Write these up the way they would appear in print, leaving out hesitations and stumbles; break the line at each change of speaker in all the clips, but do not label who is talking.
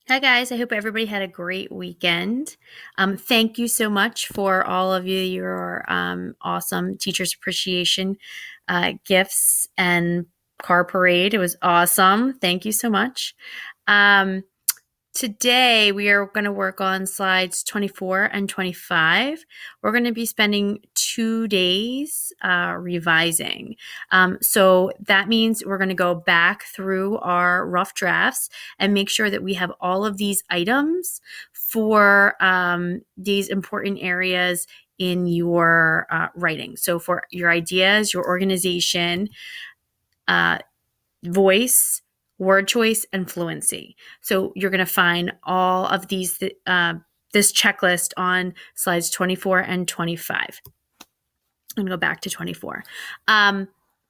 Hi, guys. I hope everybody had a great weekend. Thank you so much for all of your awesome Teachers Appreciation gifts and car parade. It was awesome. Thank you so much. Um, Today, we are going to work on slides 24 and 25. We're going to be spending 2 days revising. So that means we're going to go back through our rough drafts and make sure that we have all of these items for these important areas in your writing. So for your ideas, your organization, voice, word choice, and fluency. So you're going to find all of these, this checklist on slides 24 and 25. I'm going to go back to 24.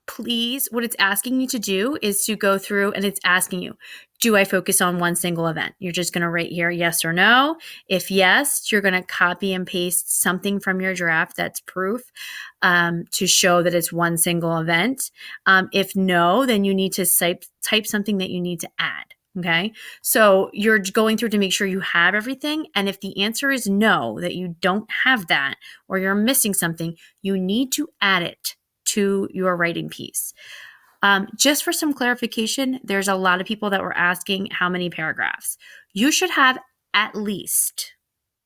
Please, what it's asking you to do is to go through and it's asking you, do I focus on one single event? You're just going to write here yes or no. If yes, you're going to copy and paste something from your draft that's proof to show that it's one single event. If no, then you need to type something that you need to add. Okay. So you're going through to make sure you have everything. And if the answer is no, that you don't have that, or you're missing something, you need to add it to your writing piece. Just for some clarification, there's a lot of people that were asking how many paragraphs. You should have at least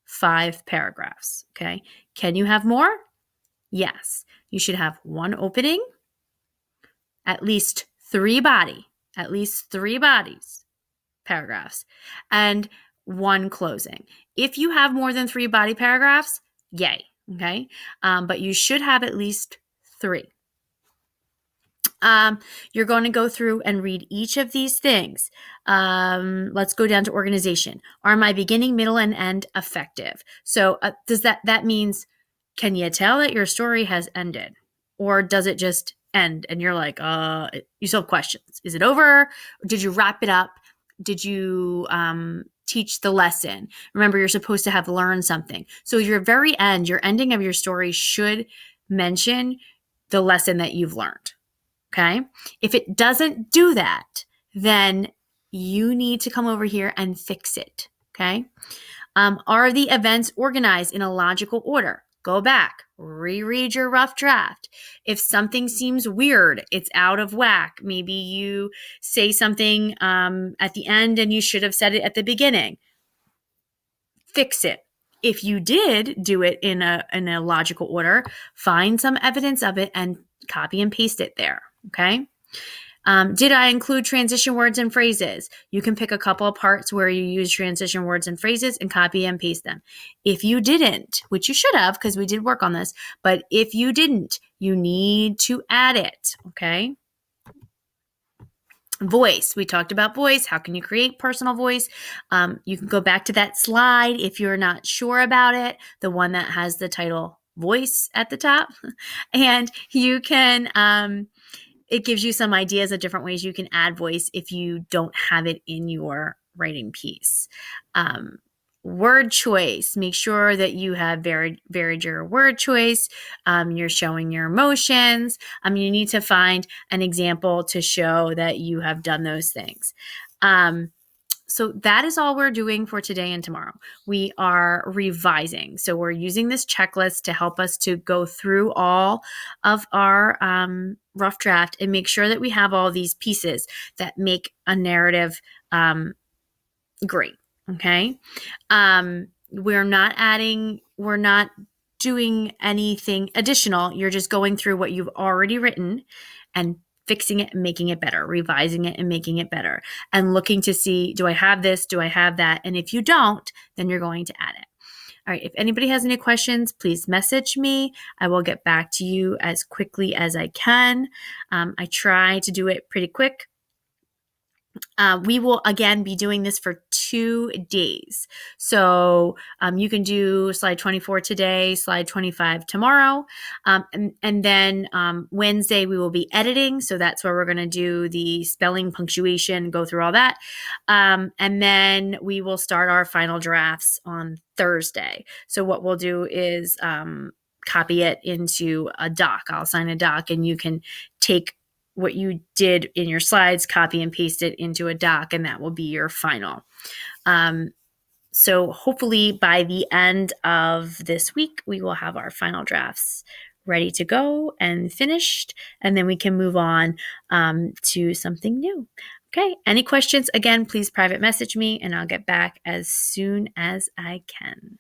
5 paragraphs. Okay. Can you have more? Yes. You should have 1 opening, at least 3 bodies, paragraphs, and 1 closing. If you have more than 3 body paragraphs, yay. Okay. But you should have at least 3. You're going to go through and read each of these things. Let's go down to organization. Are my beginning, middle, and end effective? So does that means, can you tell that your story has ended? Or does it just end and you're like, you still have questions. Is it over? Did you wrap it up? Did you teach the lesson? Remember, you're supposed to have learned something. So your very end, your ending of your story should mention the lesson that you've learned. Okay. If it doesn't do that, then you need to come over here and fix it. Okay. Are the events organized in a logical order? Go back, reread your rough draft. If something seems weird, it's out of whack. Maybe you say something at the end and you should have said it at the beginning. Fix it. If you did do it in a logical order, find some evidence of it and copy and paste it there. Okay. Did I include transition words and phrases? You can pick a couple of parts where you use transition words and phrases and copy and paste them. If you didn't, which you should have because we did work on this, but if you didn't, you need to add it. Okay. Voice. We talked about voice. How can you create personal voice? You can go back to that slide if you're not sure about it, the one that has the title voice at the top. And you can, it gives you some ideas of different ways you can add voice if you don't have it in your writing piece. Word choice. Make sure that you have varied your word choice. You're showing your emotions. You need to find an example to show that you have done those things. So that is all we're doing for today and tomorrow. We are revising. So we're using this checklist to help us to go through all of our rough draft and make sure that we have all these pieces that make a narrative great. Okay. We're not doing anything additional. You're just going through what you've already written and fixing it and making it better, revising it and making it better, and looking to see, do I have this? Do I have that? And if you don't, then you're going to add it. All right. If anybody has any questions, please message me. I will get back to you as quickly as I can. I try to do it pretty quick. We will again be doing this for 2 days. So you can do slide 24 today, slide 25 tomorrow. And then Wednesday we will be editing. So that's where we're going to do the spelling, punctuation, go through all that. And then we will start our final drafts on Thursday. So what we'll do is copy it into a doc. I'll assign a doc and you can take what you did in your slides, copy and paste it into a doc, and that will be your final. So hopefully by the end of this week, we will have our final drafts ready to go and finished, and then we can move on to something new. Okay, any questions? Again, please private message me, and I'll get back as soon as I can.